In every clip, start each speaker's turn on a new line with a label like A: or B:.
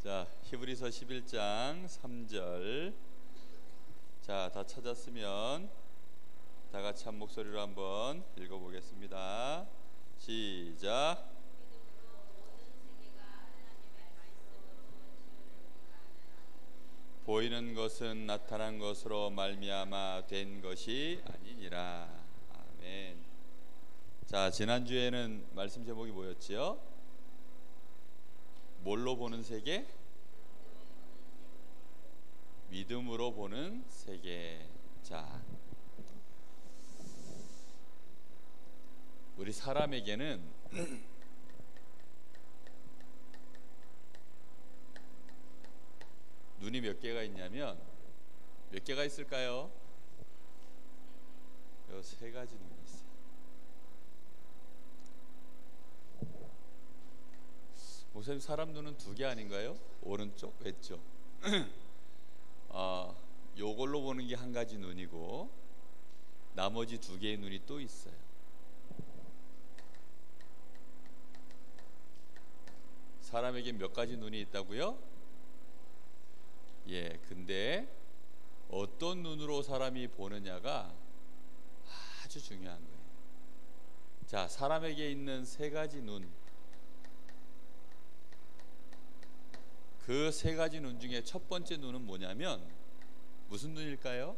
A: 자, 히브리서 11장 3절. 자, 다 찾았으면 다 같이 한 목소리로 한번 읽어보겠습니다. 시작. 보이는 것은 나타난 것으로 말미암아 된 것이 아니니라. 아멘. 자, 지난주에는 말씀 제목이 뭐였지요? 뭘로 보는 세계? 믿음으로 보는 세계. 자, 우리 사람에게는 눈이 몇 개가 있냐면 몇 개가 있을까요? 요 세 가지 눈이 있어요. 목사님, 사람 눈은 두 개 아닌가요? 오른쪽, 왼쪽. 요걸로 보는 게 한 가지 눈이고 나머지 두 개의 눈이 또 있어요. 사람에게 몇 가지 눈이 있다고요? 예, 근데 어떤 눈으로 사람이 보느냐가 아주 중요한 거예요. 자, 사람에게 있는 세 가지 눈, 그 세 가지 눈 중에 첫 번째 눈은 뭐냐면 무슨 눈일까요?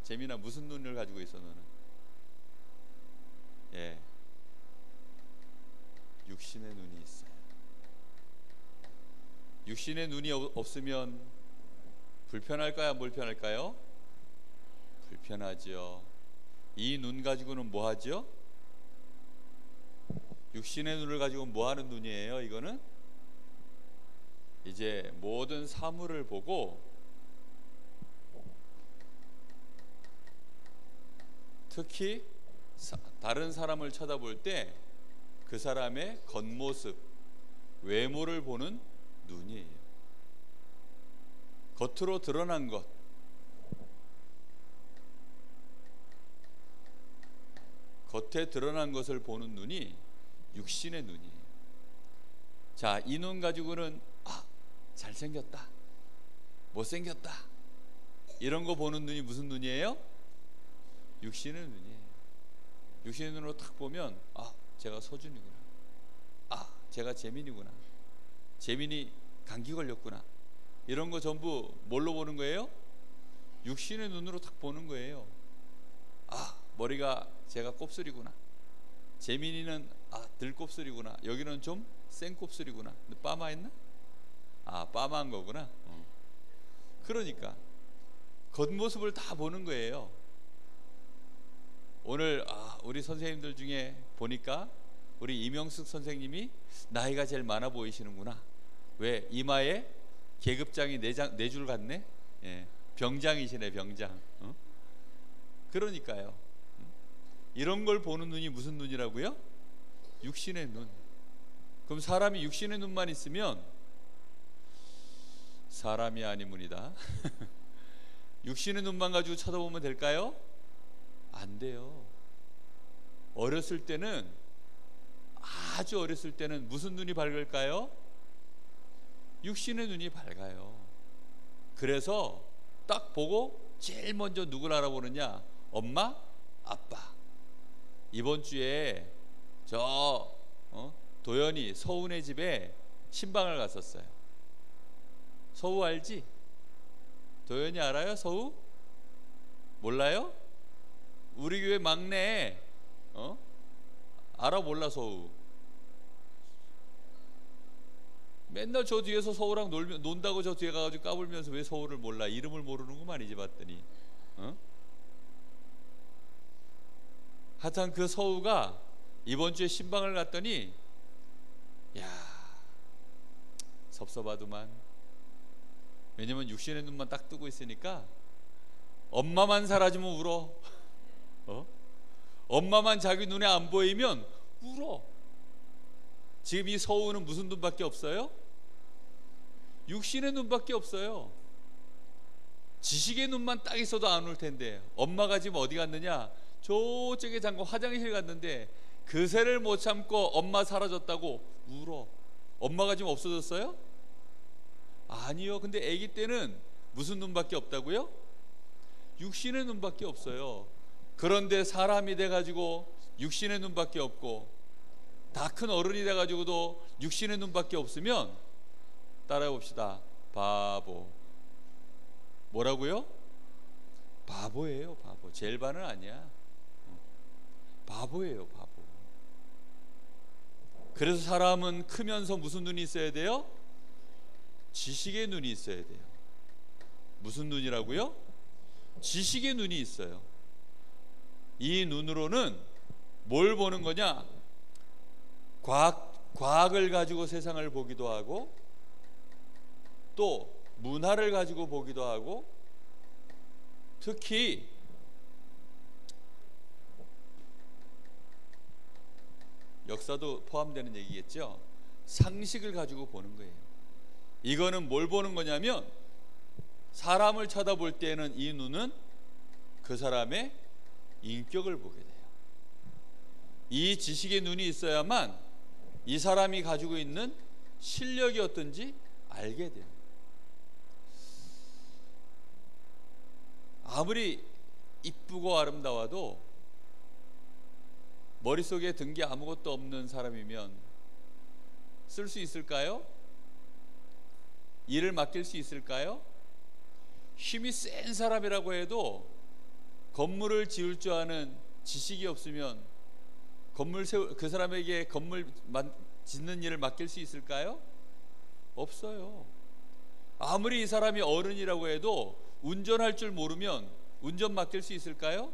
A: 재민아, 무슨 눈을 가지고 있어 너는? 예, 육신의 눈이 있어요. 육신의 눈이 없으면 불편할까요? 안 불편할까요? 불편하죠. 이 눈 가지고는 뭐 하죠? 육신의 눈을 가지고 뭐 하는 눈이에요? 이거는 이제 모든 사물을 보고 특히 다른 사람을 쳐다볼 때 그 사람의 겉모습, 외모를 보는 눈이에요. 겉으로 드러난 것, 겉에 드러난 것을 보는 눈이 육신의 눈이에요. 자, 이 눈 가지고는 잘생겼다, 못생겼다, 이런 거 보는 눈이 무슨 눈이에요? 육신의 눈이에요. 육신의 눈으로 딱 보면 제가 서준이구나, 제가 재민이구나, 재민이 감기 걸렸구나, 이런 거 전부 뭘로 보는 거예요? 육신의 눈으로 딱 보는 거예요. 머리가 제가 곱슬이구나, 재민이는 들곱슬이구나, 여기는 좀 센 곱슬이구나. 근데 빠마했나? 빠마한 거구나. 그러니까 겉모습을 다 보는 거예요. 오늘 우리 선생님들 중에 보니까 우리 이명숙 선생님이 나이가 제일 많아 보이시는구나. 왜? 이마에 계급장이 네 줄 같네. 예, 병장이시네, 병장. 그러니까요. 이런 걸 보는 눈이 무슨 눈이라고요? 육신의 눈. 그럼 사람이 육신의 눈만 있으면 사람이 아니문이다. 육신의 눈만 가지고 쳐다보면 될까요? 안 돼요. 어렸을 때는, 아주 어렸을 때는 무슨 눈이 밝을까요? 육신의 눈이 밝아요. 그래서 딱 보고 제일 먼저 누굴 알아보느냐? 엄마, 아빠. 이번 주에 도연이 서훈의 집에 신방을 갔었어요. 서우 알지? 도연이 알아요? 서우? 몰라요? 우리 교회 막내. 알아 몰라? 서우 맨날 저 뒤에서 서우랑 논다고 저 뒤에 가가지고 까불면서 왜 서우를 몰라? 이름을 모르는구만 이제 봤더니. 하여튼 그 서우가 이번 주에 신방을 갔더니 섭섭하더만. 왜냐면 육신의 눈만 딱 뜨고 있으니까 엄마만 사라지면 울어. 엄마만 자기 눈에 안 보이면 울어. 지금 이 서우는 무슨 눈밖에 없어요? 육신의 눈밖에 없어요. 지식의 눈만 딱 있어도 안 울 텐데 엄마가 지금 어디 갔느냐? 저쪽에 잠깐 화장실 갔는데 그새를 못 참고 엄마 사라졌다고 울어. 엄마가 지금 없어졌어요? 아니요. 근데 아기 때는 무슨 눈밖에 없다고요? 육신의 눈밖에 없어요. 그런데 사람이 돼가지고 육신의 눈밖에 없고 다 큰 어른이 돼가지고도 육신의 눈밖에 없으면 따라해 봅시다. 바보. 뭐라고요? 바보예요. 바보. 젤바는 아니야. 바보예요. 바보. 그래서 사람은 크면서 무슨 눈이 있어야 돼요? 지식의 눈이 있어야 돼요. 무슨 눈이라고요? 지식의 눈이 있어요. 이 눈으로는 뭘 보는 거냐? 과학을 가지고 세상을 보기도 하고 또 문화를 가지고 보기도 하고 특히 역사도 포함되는 얘기겠죠. 상식을 가지고 보는 거예요. 이거는 뭘 보는 거냐면 사람을 쳐다볼 때는 이 눈은 그 사람의 인격을 보게 돼요. 이 지식의 눈이 있어야만 이 사람이 가지고 있는 실력이 어떤지 알게 돼요. 아무리 이쁘고 아름다워도 머릿속에 든 게 아무것도 없는 사람이면 쓸 수 있을까요? 일을 맡길 수 있을까요? 힘이 센 사람이라고 해도 건물을 지을 줄 아는 지식이 없으면 그 사람에게 건물 짓는 일을 맡길 수 있을까요? 없어요. 아무리 이 사람이 어른이라고 해도 운전할 줄 모르면 운전 맡길 수 있을까요?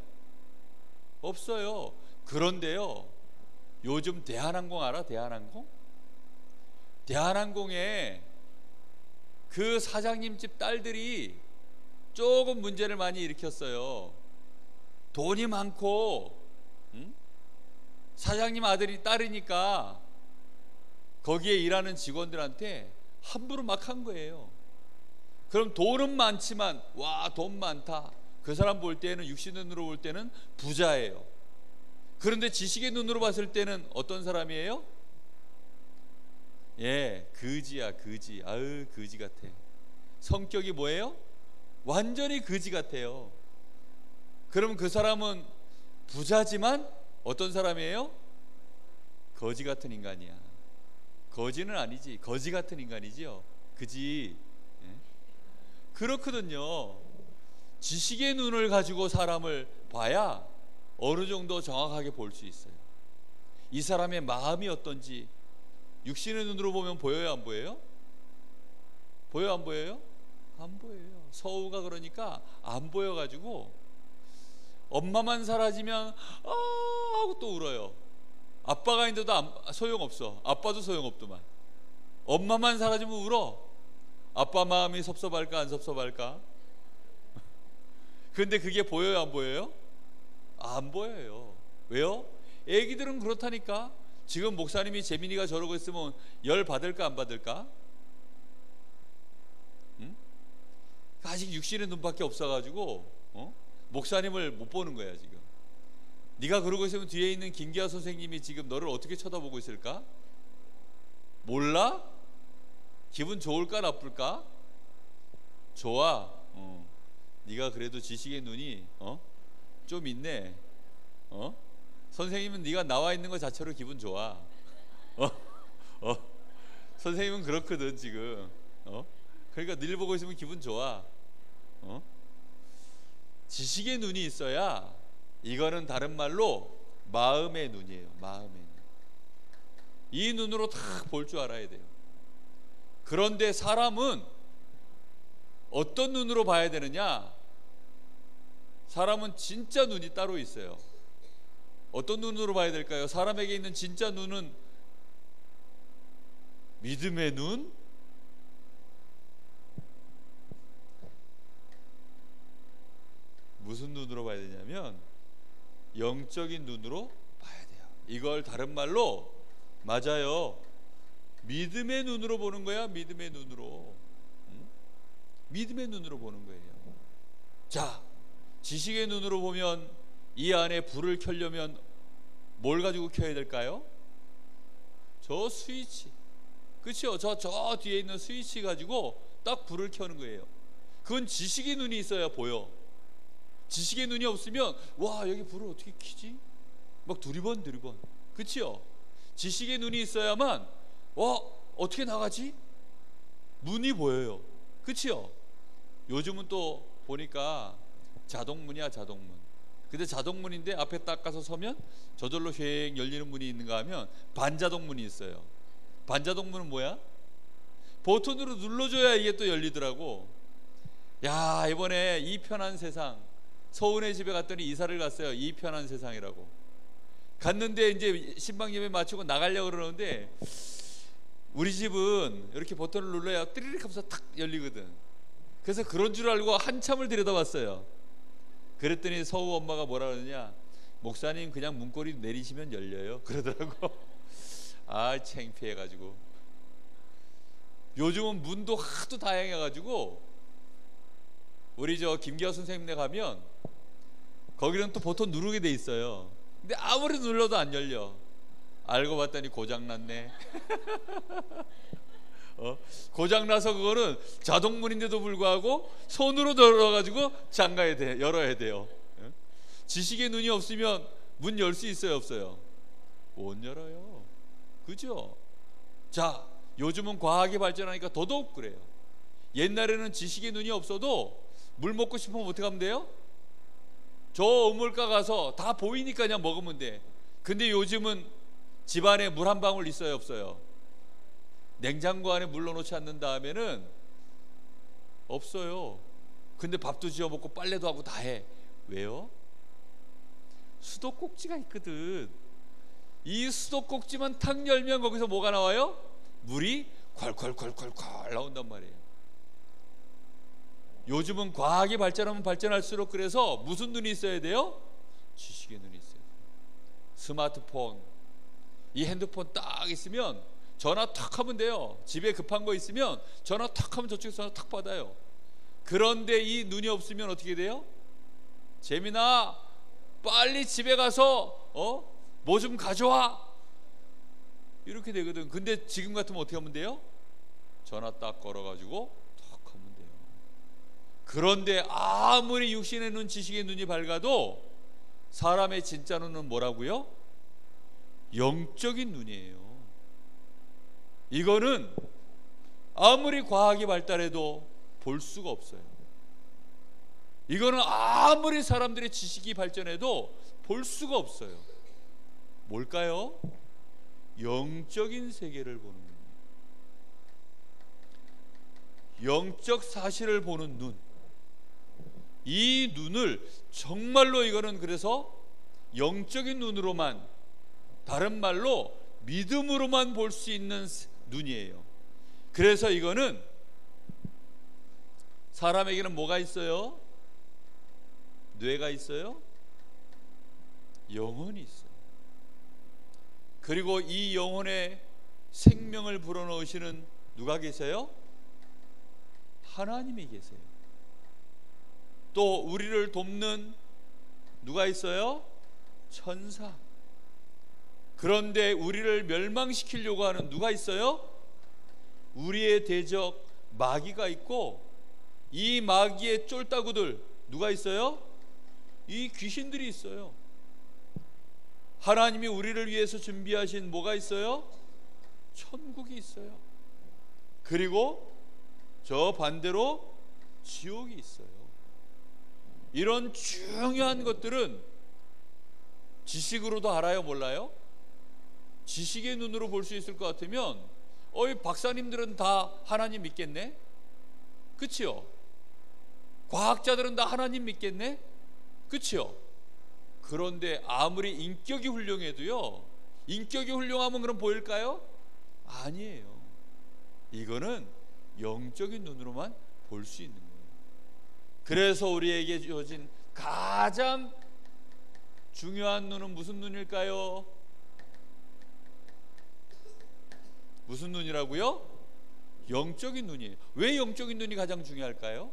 A: 없어요. 그런데요, 요즘 대한항공 알아? 대한항공? 대한항공에 그 사장님 집 딸들이 조금 문제를 많이 일으켰어요. 돈이 많고 사장님 아들이 딸이니까 거기에 일하는 직원들한테 함부로 막 한 거예요. 그럼 돈은 많지만 와, 돈 많다. 그 사람 볼 때는 육신의 눈으로 볼 때는 부자예요. 그런데 지식의 눈으로 봤을 때는 어떤 사람이에요? 예, 거지야, 거지. 아유, 거지 같아. 성격이 뭐예요? 완전히 거지 같아요. 그럼 그 사람은 부자지만 어떤 사람이에요? 거지 같은 인간이야. 거지는 아니지, 거지 같은 인간이지요. 그지? 예? 그렇거든요. 지식의 눈을 가지고 사람을 봐야 어느 정도 정확하게 볼 수 있어요. 이 사람의 마음이 어떤지 육신의 눈으로 보면 보여요, 안 보여요? 보여요, 안 보여요? 안 보여요. 서우가 그러니까 안 보여가지고 엄마만 사라지면 아 하고 또 울어요. 아빠가 있는데도 소용없어. 아빠도 소용없더만. 엄마만 사라지면 울어. 아빠 마음이 섭섭할까 안 섭섭할까? 근데 그게 보여요, 안 보여요? 안 보여요. 왜요? 애기들은 그렇다니까. 지금 목사님이 재민이가 저러고 있으면 열 받을까 안 받을까? 응? 아직 육신의 눈밖에 없어가지고 목사님을 못 보는 거야 지금. 네가 그러고 있으면 뒤에 있는 김기아 선생님이 지금 너를 어떻게 쳐다보고 있을까? 몰라? 기분 좋을까 나쁠까? 좋아. 네가 그래도 지식의 눈이 좀 있네. 선생님은 네가 나와 있는 것 자체로 기분 좋아. 선생님은 그렇거든 지금. 그러니까 늘 보고 있으면 기분 좋아. 지식의 눈이 있어야, 이거는 다른 말로 마음의 눈이에요. 마음의 눈. 이 눈으로 다 볼 줄 알아야 돼요. 그런데 사람은 어떤 눈으로 봐야 되느냐? 사람은 진짜 눈이 따로 있어요. 어떤 눈으로 봐야 될까요? 사람에게 있는 진짜 눈은 믿음의 눈, 무슨 눈으로 봐야 되냐면 영적인 눈으로 봐야 돼요. 이걸 다른 말로, 맞아요, 믿음의 눈으로 보는 거야. 믿음의 눈으로. 믿음의 눈으로 보는 거예요. 자, 지식의 눈으로 보면 이 안에 불을 켜려면 뭘 가지고 켜야 될까요? 저 스위치, 그렇죠? 저 뒤에 있는 스위치 가지고 딱 불을 켜는 거예요. 그건 지식의 눈이 있어야 보여. 지식의 눈이 없으면 와 여기 불을 어떻게 켜지? 막 두리번 그렇죠? 지식의 눈이 있어야만 와 어떻게 나가지? 문이 보여요. 그렇죠? 요즘은 또 보니까 자동문이야, 자동문. 근데 자동문인데 앞에 딱 가서 서면 저절로 휙 열리는 문이 있는가 하면 반자동문이 있어요. 반자동문은 뭐야? 버튼으로 눌러줘야 이게 또 열리더라고. 야, 이번에 이 편한 세상, 서운의 집에 갔더니 이사를 갔어요. 이 편한 세상이라고. 갔는데 이제 신방 예배 마치고 나가려고 그러는데 우리 집은 이렇게 버튼을 눌러야 띠리릭 하면서 탁 열리거든. 그래서 그런 줄 알고 한참을 들여다봤어요. 그랬더니 서우 엄마가 뭐라 그러냐, 목사님 그냥 문고리 내리시면 열려요 그러더라고. 아, 창피해가지고. 요즘은 문도 하도 다양해가지고 우리 저 김기화 선생님네 가면 거기는 또 버튼 누르게 돼 있어요. 근데 아무리 눌러도 안 열려. 알고 봤더니 고장났네. 고장나서 그거는 자동문인데도 불구하고 손으로 열어가지고 열어야 돼요. 지식의 눈이 없으면 문 열 수 있어요, 없어요? 못 열어요. 그죠? 자, 요즘은 과학이 발전하니까 더더욱 그래요. 옛날에는 지식의 눈이 없어도 물 먹고 싶으면 어떻게 하면 돼요? 저 우물가 가서 다 보이니까 그냥 먹으면 돼. 근데 요즘은 집안에 물 한 방울 있어요, 없어요? 냉장고 안에 물 넣어놓지 않는 다음에는 없어요. 근데 밥도 지어 먹고 빨래도 하고 다 해. 왜요? 수도꼭지가 있거든. 이 수도꼭지만 탁 열면 거기서 뭐가 나와요? 물이 콸콸콸콸콸 나온단 말이에요. 요즘은 과학이 발전하면 발전할수록 그래서 무슨 눈이 있어야 돼요? 지식의 눈이 있어야 돼요. 스마트폰, 이 핸드폰 딱 있으면 전화 탁 하면 돼요. 집에 급한 거 있으면 전화 탁 하면 저쪽에서 전화 탁 받아요. 그런데 이 눈이 없으면 어떻게 돼요? 재민아, 빨리 집에 가서 뭐 좀 가져와, 이렇게 되거든. 근데 지금 같으면 어떻게 하면 돼요? 전화 딱 걸어가지고 탁 하면 돼요. 그런데 아무리 육신의 눈, 지식의 눈이 밝아도 사람의 진짜 눈은 뭐라고요? 영적인 눈이에요. 이거는 아무리 과학이 발달해도 볼 수가 없어요. 이거는 아무리 사람들의 지식이 발전해도 볼 수가 없어요. 뭘까요? 영적인 세계를 보는 눈이에요. 영적 사실을 보는 눈. 이 눈을 정말로, 이거는 그래서 영적인 눈으로만, 다른 말로 믿음으로만 볼 수 있는 눈이에요. 그래서 이거는 사람에게는 뭐가 있어요? 뇌가 있어요? 영혼이 있어요. 그리고 이 영혼에 생명을 불어넣으시는 누가 계세요? 하나님이 계세요. 또 우리를 돕는 누가 있어요? 천사. 그런데 우리를 멸망시키려고 하는 누가 있어요? 우리의 대적 마귀가 있고, 이 마귀의 쫄따구들 누가 있어요? 이 귀신들이 있어요. 하나님이 우리를 위해서 준비하신 뭐가 있어요? 천국이 있어요. 그리고 저 반대로 지옥이 있어요. 이런 중요한 것들은 지식으로도 알아요, 몰라요? 지식의 눈으로 볼 수 있을 것 같으면 이 박사님들은 다 하나님 믿겠네? 그치요? 과학자들은 다 하나님 믿겠네? 그치요? 그런데 아무리 인격이 훌륭해도요, 인격이 훌륭하면 그럼 보일까요? 아니에요. 이거는 영적인 눈으로만 볼 수 있는 거예요. 그래서 우리에게 주어진 가장 중요한 눈은 무슨 눈일까요? 무슨 눈이라고요? 영적인 눈이에요. 왜 영적인 눈이 가장 중요할까요?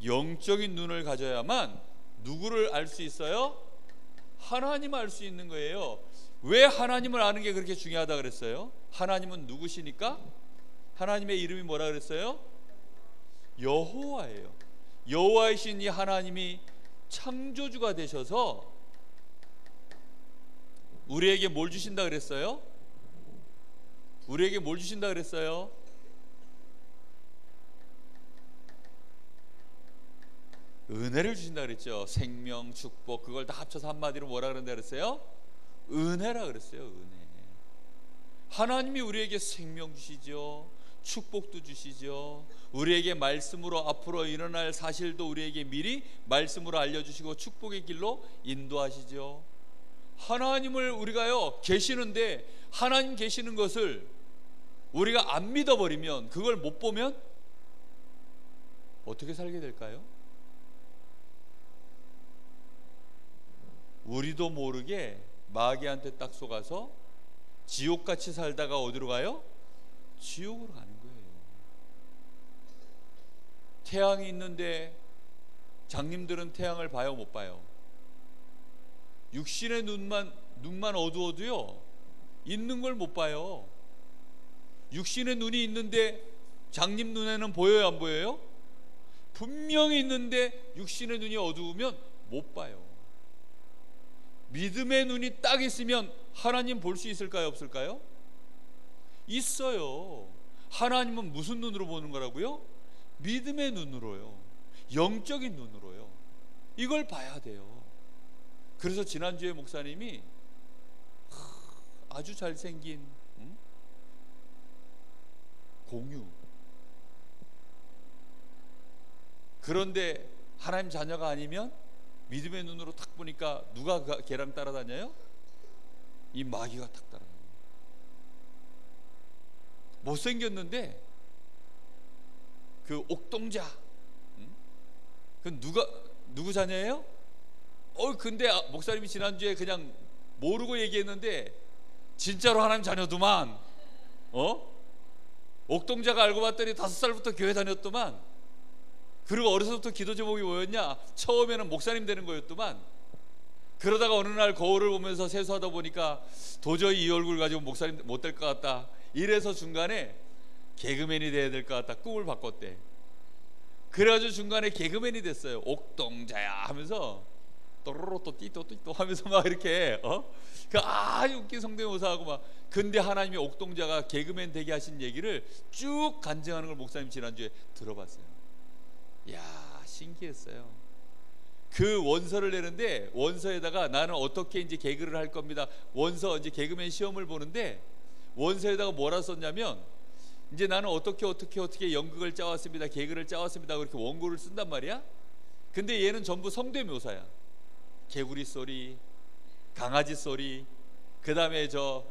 A: 영적인 눈을 가져야만 누구를 알 수 있어요? 하나님을 알 수 있는 거예요. 왜 하나님을 아는 게 그렇게 중요하다 그랬어요? 하나님은 누구시니까? 하나님의 이름이 뭐라 그랬어요? 여호와예요. 여호와이신 이 하나님이 창조주가 되셔서 우리에게 뭘 주신다 그랬어요? 우리에게 뭘 주신다 그랬어요? 은혜를 주신다 그랬죠. 생명, 축복, 그걸 다 합쳐서 한마디로 뭐라 그런다 그랬어요? 은혜라 그랬어요. 은혜. 하나님이 우리에게 생명 주시죠. 축복도 주시죠. 우리에게 말씀으로 앞으로 일어날 사실도 우리에게 미리 말씀으로 알려주시고 축복의 길로 인도하시죠. 하나님을 우리가요 계시는데, 하나님 계시는 것을 우리가 안 믿어버리면, 그걸 못 보면 어떻게 살게 될까요? 우리도 모르게 마귀한테 딱 속아서 지옥같이 살다가 어디로 가요? 지옥으로 가는 거예요. 태양이 있는데 장님들은 태양을 봐요, 못 봐요? 육신의 눈만 어두워도요 있는 걸 못 봐요. 육신의 눈이 있는데 장님 눈에는 보여요, 안 보여요? 분명히 있는데 육신의 눈이 어두우면 못 봐요. 믿음의 눈이 딱 있으면 하나님 볼 수 있을까요, 없을까요? 있어요. 하나님은 무슨 눈으로 보는 거라고요? 믿음의 눈으로요. 영적인 눈으로요. 이걸 봐야 돼요. 그래서 지난주에 목사님이 아주 잘생긴 공유, 그런데 하나님 자녀가 아니면 믿음의 눈으로 탁 보니까 누가 걔랑 따라다녀요? 이 마귀가 탁 따라다녀요. 못생겼는데 그 옥동자, 그 누구 자녀예요? 근데 목사님이 지난주에 그냥 모르고 얘기했는데 진짜로 하나님 자녀더만. 옥동자가 알고 봤더니 5살부터 교회 다녔더만. 그리고 어려서부터 기도 제목이 뭐였냐? 처음에는 목사님 되는 거였더만. 그러다가 어느 날 거울을 보면서 세수하다 보니까 도저히 이 얼굴 가지고 목사님 못 될 것 같다. 이래서 중간에 개그맨이 돼야 될 것 같다. 꿈을 바꿨대. 그래가지고 중간에 개그맨이 됐어요. 옥동자야 하면서 또로로 또 띠또 띠또 하면서 막 이렇게 그 아주 웃긴 성대모사하고 막. 근데 하나님이 옥동자가 개그맨 되게 하신 얘기를 쭉 간증하는 걸 목사님 지난주에 들어봤어요. 이야, 신기했어요. 그 원서를 내는데 원서에다가 나는 어떻게 이제 개그를 할 겁니다. 원서 이제 개그맨 시험을 보는데 원서에다가 뭐라 썼냐면 이제 나는 어떻게 연극을 짜왔습니다. 개그를 짜왔습니다. 그렇게 원고를 쓴단 말이야. 근데 얘는 전부 성대묘사야. 개구리 소리, 강아지 소리, 그 다음에 저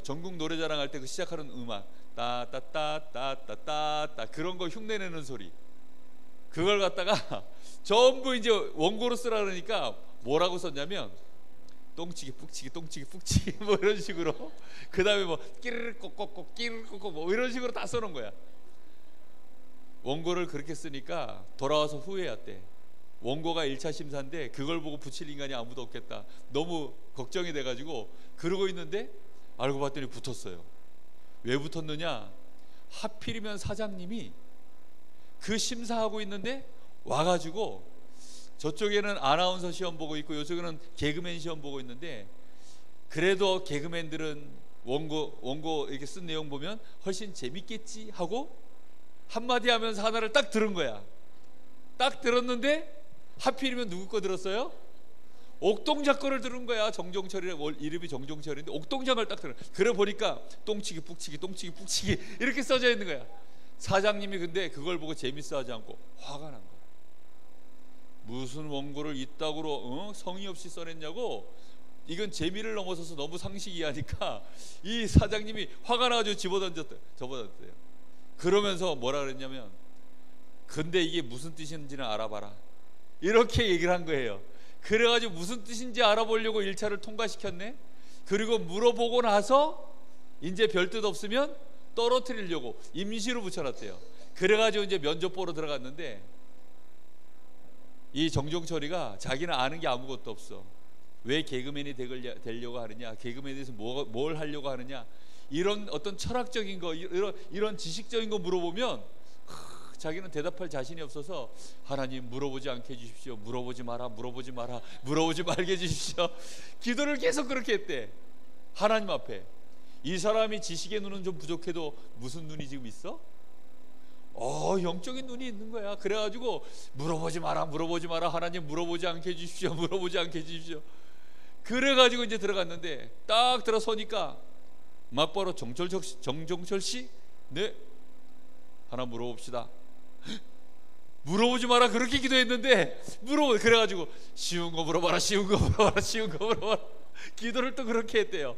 A: 전국 노래자랑 할 때 그 시작하는 음악 따따따따따따따 그런 거 흉내내는 소리, 그걸 갖다가 전부 이제 원고로 쓰라 그러니까 뭐라고 썼냐면 똥치기 푹치기 똥치기 푹치기 뭐 이런 식으로, 그 다음에 뭐 끼르르 꼭꼭꼭 끼르르 꼭꼭 뭐 이런 식으로 다 써놓은 거야. 원고를 그렇게 쓰니까 돌아와서 후회했대. 원고가 1차 심사인데 그걸 보고 붙일 인간이 아무도 없겠다. 너무 걱정이 돼가지고 그러고 있는데 알고 봤더니 붙었어요. 왜 붙었느냐? 하필이면 사장님이 그 심사하고 있는데 와가지고 저쪽에는 아나운서 시험 보고 있고 이쪽에는 개그맨 시험 보고 있는데, 그래도 개그맨들은 원고 이렇게 쓴 내용 보면 훨씬 재밌겠지 하고 한마디 하면서 하나를 딱 들은 거야. 딱 들었는데 하필이면 누구 거 들었어요? 옥동자 거를 들은 거야. 정종철이 이름이 정종철인데 옥동자를 딱 들은. 그래 보니까 똥치기 푹치기 똥치기 푹치기 이렇게 써져 있는 거야. 사장님이 근데 그걸 보고 재밌어하지 않고 화가 난 거야. 무슨 원고를 이따구로 성의 없이 써냈냐고. 이건 재미를 넘어서서 너무 상식이하니까 이 사장님이 화가 나가지고 접어던졌대요. 그러면서 뭐라 그랬냐면 근데 이게 무슨 뜻인지는 알아봐라, 이렇게 얘기를 한 거예요. 그래가지고 무슨 뜻인지 알아보려고 1차를 통과시켰네. 그리고 물어보고 나서 이제 별 뜻 없으면 떨어뜨리려고 임시로 붙여놨대요. 그래가지고 이제 면접 보러 들어갔는데 이 정종철이가 자기는 아는 게 아무것도 없어. 왜 개그맨이 되려고 하느냐, 개그맨에 대해서 뭘 하려고 하느냐, 이런 어떤 철학적인 거, 이런 지식적인 거 물어보면 자기는 대답할 자신이 없어서 하나님 물어보지 않게 해주십시오. 물어보지 마라, 물어보지 마라, 물어보지 말게 해주십시오. 기도를 계속 그렇게 했대. 하나님 앞에. 이 사람이 지식의 눈은 좀 부족해도 무슨 눈이 지금 있어? 영적인 눈이 있는 거야. 그래가지고 물어보지 마라, 물어보지 마라, 하나님 물어보지 않게 해주십시오, 물어보지 않게 해주십시오. 그래가지고 이제 들어갔는데 딱 들어서니까 막바로 정종철 씨, 네, 하나 물어봅시다. 물어보지 마라 그렇게 기도했는데 그래가지고 쉬운 거 물어봐라, 쉬운 거 물어봐라, 쉬운 거 물어봐라. 기도를 또 그렇게 했대요.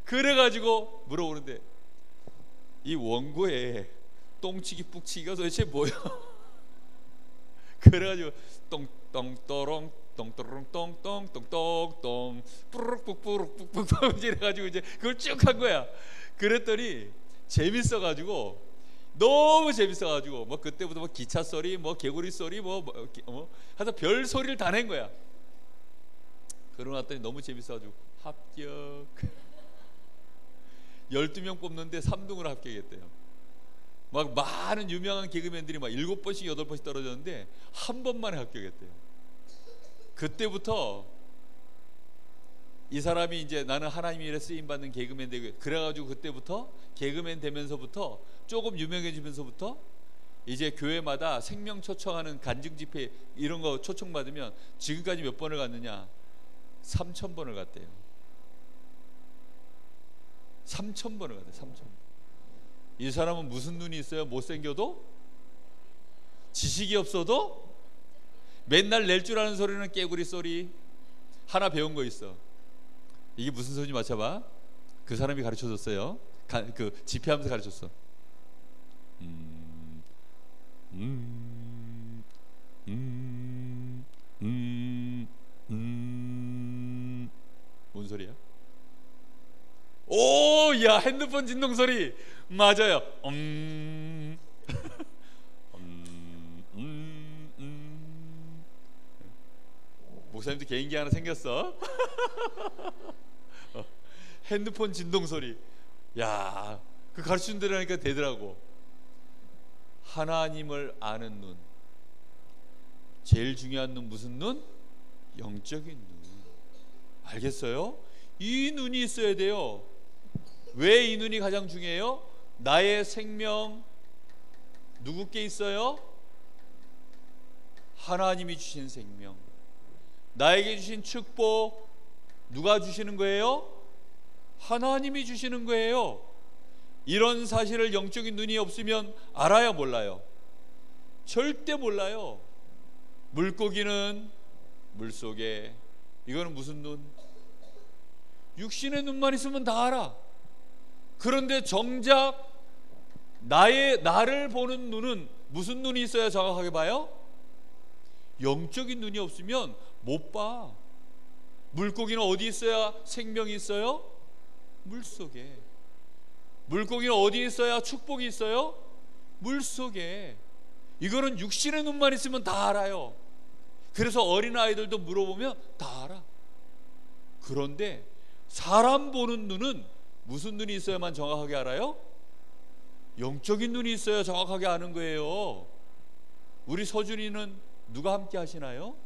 A: 그래가지고 물어보는데 이 원고에 똥치기 푹치기가 도대체 뭐야? 그래가지고 똥똥또롱 똥또롱 똥똥 똥똥똥 뿌르륵뿌르륵뿌르륵 이래가지고 이제 그걸 쭉 한 거야. 그랬더니 재밌어가지고, 너무 재밌어가지고 뭐 그때부터 뭐 기차 소리, 뭐 개구리 소리, 하여튼 별 소리를 다 낸 거야. 그러고 났더니 너무 재밌어가지고 합격. 12명 뽑는데 3등으로 합격했대요. 막 많은 유명한 개그맨들이 막 7번씩 8번씩 떨어졌는데 한 번만에 합격했대요. 그때부터 이 사람이 이제 나는 하나님의 일에 쓰임받는 개그맨 되고, 그래가지고 그때부터 개그맨 되면서부터 조금 유명해지면서부터 이제 교회마다 생명 초청하는 간증 집회 이런 거 초청받으면 지금까지 몇 번을 갔느냐? 3,000번을 갔대요. 3,000번을 갔대요. 3,000번. 이 사람은 무슨 눈이 있어요? 못생겨도? 지식이 없어도? 맨날 낼 줄 아는 소리는 깨구리 소리. 하나 배운 거 있어. 이게 무슨 소리인지 맞춰봐. 그 사람이 가르쳐줬어요. 그 집회하면서 가르쳤어. 뭔 소리야? 오, 야, 핸드폰 진동 소리 맞아요. 목사님도 개인기 하나 생겼어. 핸드폰 진동 소리. 야, 그 가르치는 대로 하니까 되더라고. 하나님을 아는 눈. 제일 중요한 눈 무슨 눈? 영적인 눈. 알겠어요? 이 눈이 있어야 돼요. 왜 이 눈이 가장 중요해요? 나의 생명 누구께 있어요? 하나님이 주신 생명. 나에게 주신 축복 누가 주시는 거예요? 하나님이 주시는 거예요. 이런 사실을 영적인 눈이 없으면 알아요, 몰라요? 절대 몰라요. 물고기는 물속에, 이거는 무슨 눈? 육신의 눈만 있으면 다 알아. 그런데 정작 나를 보는 눈은 무슨 눈이 있어야 정확하게 봐요? 영적인 눈이 없으면 못 봐. 물고기는 어디 있어야 생명이 있어요? 물속에. 물고기는 어디 있어야 축복이 있어요? 물속에. 이거는 육신의 눈만 있으면 다 알아요. 그래서 어린아이들도 물어보면 다 알아. 그런데 사람 보는 눈은 무슨 눈이 있어야만 정확하게 알아요? 영적인 눈이 있어야 정확하게 아는 거예요. 우리 서준이는 누가 함께 하시나요?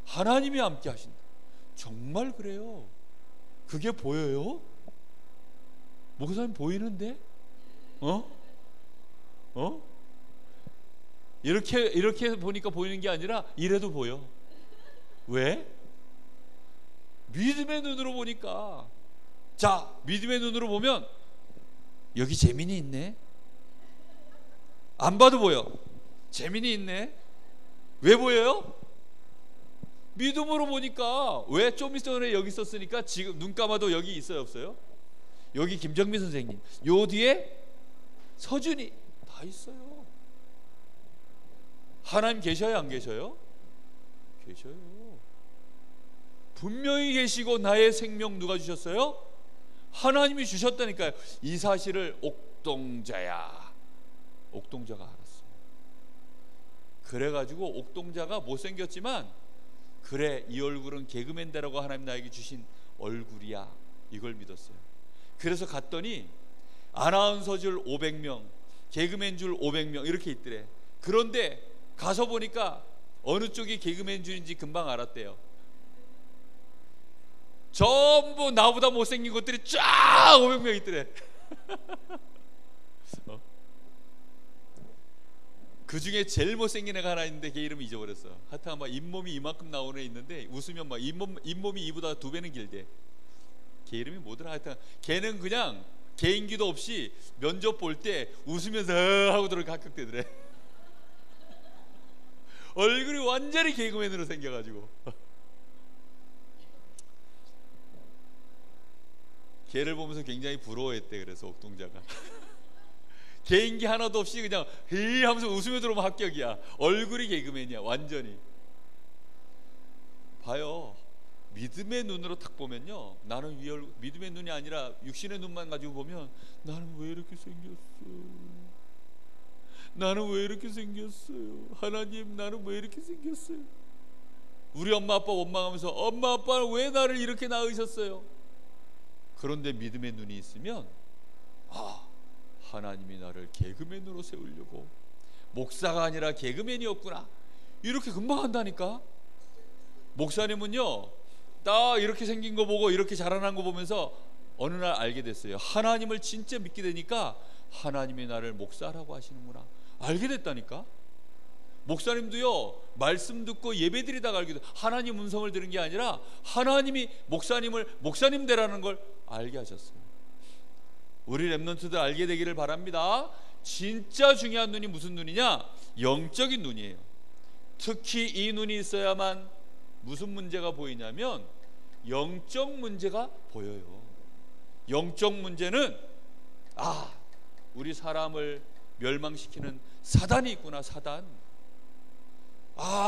A: 하나님이 함께 하신다. 정말 그래요. 그게 보여요? 목사님 보이는데? 이렇게 보니까 보이는 게 아니라 이래도 보여. 왜? 믿음의 눈으로 보니까. 자, 믿음의 눈으로 보면 여기 재민이 있네. 안 봐도 보여. 재민이 있네. 왜 보여요? 믿음으로 보니까. 왜? 좀 전에 여기 있었으니까 지금 눈 감아도 여기 있어요, 없어요? 여기 김정민 선생님, 요 뒤에 서준이 다 있어요. 하나님 계셔요, 안 계셔요? 계셔요. 분명히 계시고 나의 생명 누가 주셨어요? 하나님이 주셨다니까요. 이 사실을 옥동자가 알았어요. 그래가지고 옥동자가 못생겼지만, 그래, 이 얼굴은 개그맨다라고 하나님 나에게 주신 얼굴이야, 이걸 믿었어요. 그래서 갔더니 아나운서줄 500명, 개그맨 줄 500명 이렇게 있더래. 그런데 가서 보니까 어느 쪽이 개그맨 줄인지 금방 알았대요. 전부 나보다 못생긴 것들이 쫙 500명 있더래. 그 중에 제일 못생긴 애가 하나 있는데 걔 이름을 잊어버렸어. 하여튼 막 잇몸이 이만큼 나오는 애 있는데 웃으면 막 잇몸이 이보다 2배는 길대. 걔 이름이 뭐더라. 하여튼 걔는 그냥 개인기도 없이 면접 볼 때 웃으면서 하고 들어가 합격되더래. 얼굴이 완전히 개그맨으로 생겨가지고 걔를 보면서 굉장히 부러워했대. 그래서 옥동자가 개인기 하나도 없이 그냥 헤이 하면서 웃으며 들어오면 합격이야. 얼굴이 개그맨이야 완전히. 봐요, 믿음의 눈으로 딱 보면요, 나는 믿음의 눈이 아니라 육신의 눈만 가지고 보면 나는 왜 이렇게 생겼어? 나는 왜 이렇게 생겼어요? 하나님, 나는 왜 이렇게 생겼어요? 우리 엄마 아빠 원망하면서 엄마 아빠는 왜 나를 이렇게 낳으셨어요? 그런데 믿음의 눈이 있으면 하나님이 나를 개그맨으로 세우려고, 목사가 아니라 개그맨이었구나, 이렇게 금방 한다니까. 목사님은요, 딱 이렇게 생긴 거 보고 이렇게 자라난 거 보면서 어느 날 알게 됐어요. 하나님을 진짜 믿게 되니까 하나님이 나를 목사라고 하시는구나 알게 됐다니까. 목사님도요, 말씀 듣고 예배 드리다가 알게 돼. 하나님 음성을 들은 게 아니라 하나님이 목사님을 목사님 되라는 걸 알게 하셨어요. 우리 렘넌트들 알게 되기를 바랍니다. 진짜 중요한 눈이 무슨 눈이냐? 영적인 눈이에요. 특히 이 눈이 있어야만 무슨 문제가 보이냐면 영적 문제가 보여요. 영적 문제는 우리 사람을 멸망시키는 사단이 있구나. 사단.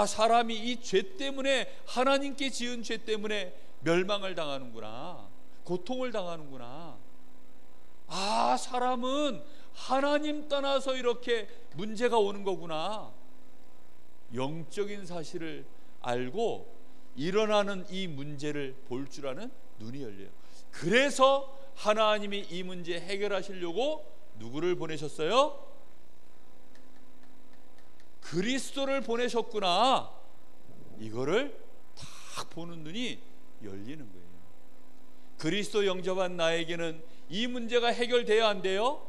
A: 사람이 이 죄 때문에, 하나님께 지은 죄 때문에 멸망을 당하는구나, 고통을 당하는구나. 사람은 하나님 떠나서 이렇게 문제가 오는 거구나. 영적인 사실을 알고 일어나는 이 문제를 볼 줄 아는 눈이 열려요. 그래서 하나님이 이 문제 해결하시려고 누구를 보내셨어요? 그리스도를 보내셨구나. 이거를 딱 보는 눈이 열리는 거예요. 그리스도 영접한 나에게는 이 문제가 해결돼야 안 돼요?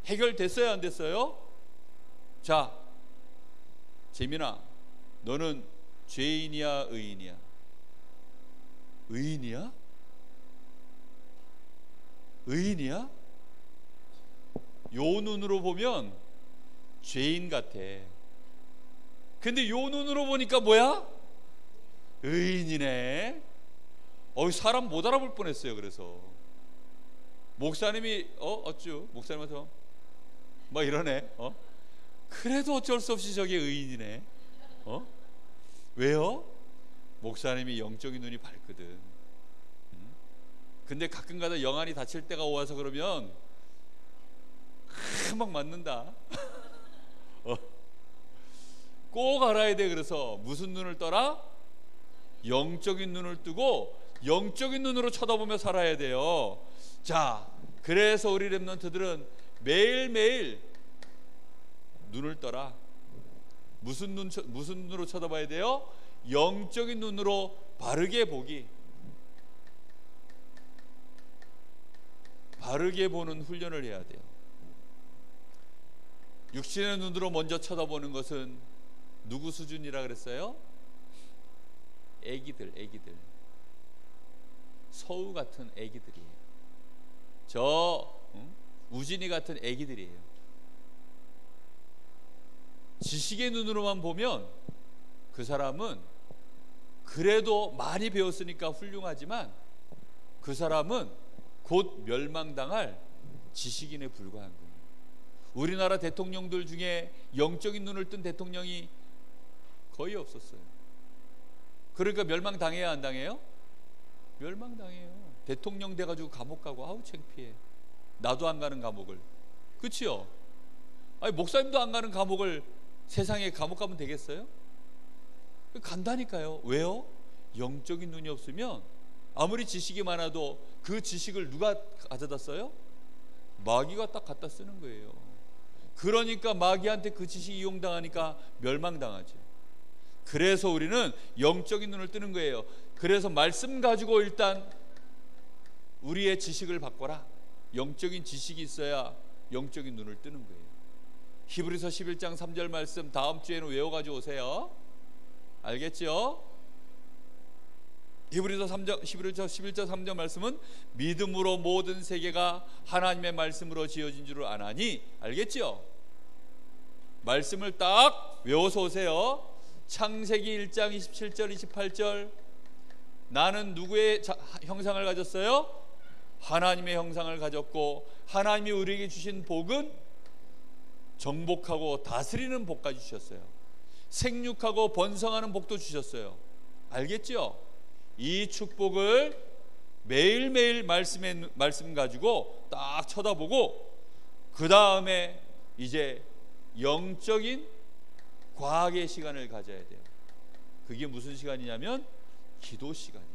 A: 해결됐어요, 안 됐어요? 자, 재민아, 너는 죄인이야, 의인이야? 의인이야? 의인이야? 요 눈으로 보면 죄인 같아. 근데 요 눈으로 보니까 뭐야? 의인이네. 사람 못 알아볼 뻔했어요. 그래서 목사님이 어쭈 목사님한테 막 이러네. 그래도 어쩔 수 없이 저게 의인이네. 왜요? 목사님이 영적인 눈이 밝거든. 근데 가끔가다 영안이 닫힐 때가 와서 그러면 막 맞는다. 꼭 알아야 돼. 그래서 무슨 눈을 떠라? 영적인 눈을 뜨고 영적인 눈으로 쳐다보며 살아야 돼요. 자, 그래서 우리 렘넌트들은 매일매일 눈을 떠라. 무슨 눈으로 쳐다봐야 돼요? 영적인 눈으로 바르게 보기. 바르게 보는 훈련을 해야 돼요. 육신의 눈으로 먼저 쳐다보는 것은 누구 수준이라 그랬어요? 애기들. 서우 같은 애기들이에요. 우진이 같은 애기들이에요. 지식의 눈으로만 보면 그 사람은 그래도 많이 배웠으니까 훌륭하지만 그 사람은 곧 멸망당할 지식인에 불과한 거예요. 우리나라 대통령들 중에 영적인 눈을 뜬 대통령이 거의 없었어요. 그러니까 멸망당해야 안 당해요? 멸망당해요. 대통령 돼가지고 감옥 가고 아우 창피해. 나도 안 가는 감옥을. 그치요? 목사님도 안 가는 감옥을 세상에 감옥 가면 되겠어요? 간다니까요. 왜요? 영적인 눈이 없으면 아무리 지식이 많아도 그 지식을 누가 가져다 써요? 마귀가 딱 갖다 쓰는 거예요. 그러니까 마귀한테 그 지식이 이용당하니까 멸망당하죠. 그래서 우리는 영적인 눈을 뜨는 거예요. 그래서 말씀 가지고 일단 우리의 지식을 바꿔라. 영적인 지식이 있어야 영적인 눈을 뜨는 거예요. 히브리서 11장 3절 말씀 다음 주에는 외워가지고 오세요. 알겠죠? 히브리서 11절 3절 말씀은 믿음으로 모든 세계가 하나님의 말씀으로 지어진 줄을 아나니, 알겠죠? 말씀을 딱 외워서 오세요. 창세기 1장 27절 28절 나는 누구의 형상을 가졌어요? 하나님의 형상을 가졌고 하나님이 우리에게 주신 복은 정복하고 다스리는 복까지 주셨어요. 생육하고 번성하는 복도 주셨어요. 알겠죠? 이 축복을 매일매일 말씀 가지고 딱 쳐다보고 그 다음에 이제 영적인 과학의 시간을 가져야 돼요. 그게 무슨 시간이냐면 기도 시간이에요.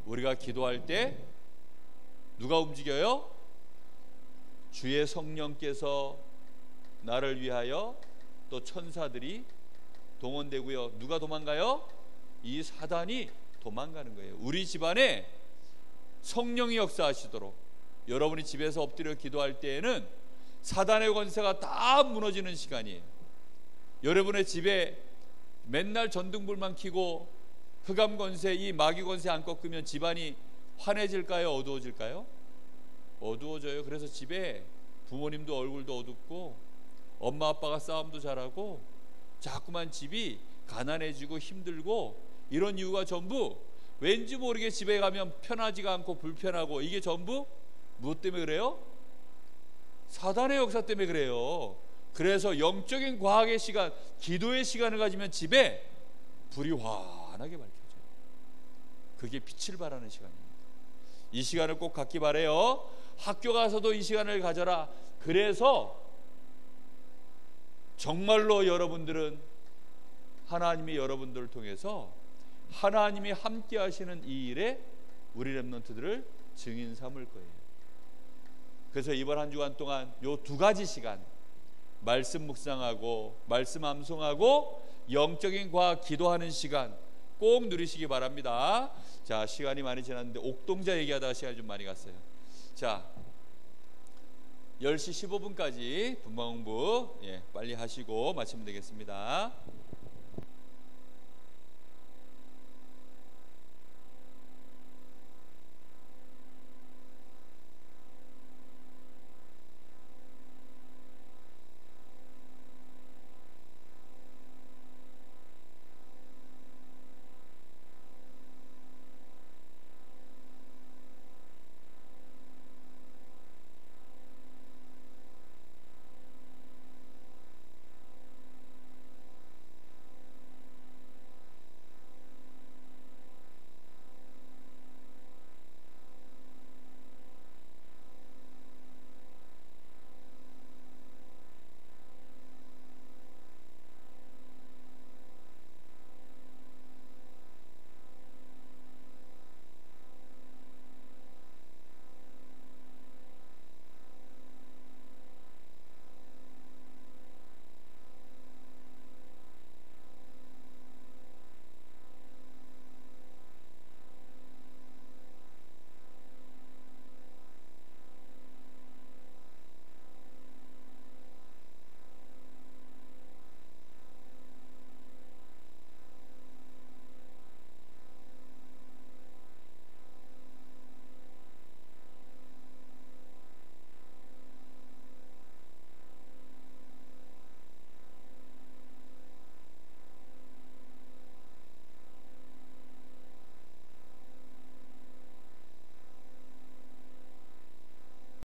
A: 우리가 기도할 때 누가 움직여요? 주의 성령께서 나를 위하여 또 천사들이 동원되고요. 누가 도망가요? 이 사단이 도망가는 거예요. 우리 집안에 성령이 역사하시도록 여러분이 집에서 엎드려 기도할 때에는 사단의 권세가 다 무너지는 시간이에요. 여러분의 집에 맨날 전등불만 켜고 흑암 권세, 이 마귀 권세 안 꺾으면 집안이 환해질까요? 어두워질까요? 어두워져요. 그래서 집에 부모님도 얼굴도 어둡고 엄마 아빠가 싸움도 잘하고 자꾸만 집이 가난해지고 힘들고, 이런 이유가 전부 왠지 모르게 집에 가면 편하지가 않고 불편하고, 이게 전부 무엇 때문에 그래요? 사단의 역사 때문에 그래요. 그래서 영적인 과학의 시간, 기도의 시간을 가지면 집에 불이 환하게 밝혀져요. 그게 빛을 발하는 시간입니다. 이 시간을 꼭 갖기 바래요. 학교 가서도 이 시간을 가져라. 그래서 정말로 여러분들은 하나님이 여러분들을 통해서 하나님이 함께 하시는 이 일에 우리 렘넌트들을 증인 삼을 거예요. 그래서 이번 한 주간 동안 요 두 가지 시간, 말씀 묵상하고 말씀 암송하고 영적인 과학 기도하는 시간 꼭 누리시기 바랍니다. 자, 시간이 많이 지났는데 옥동자 얘기하다가 시간이 좀 많이 갔어요. 자, 10시 15분까지 분방공부 빨리 하시고 마치면 되겠습니다.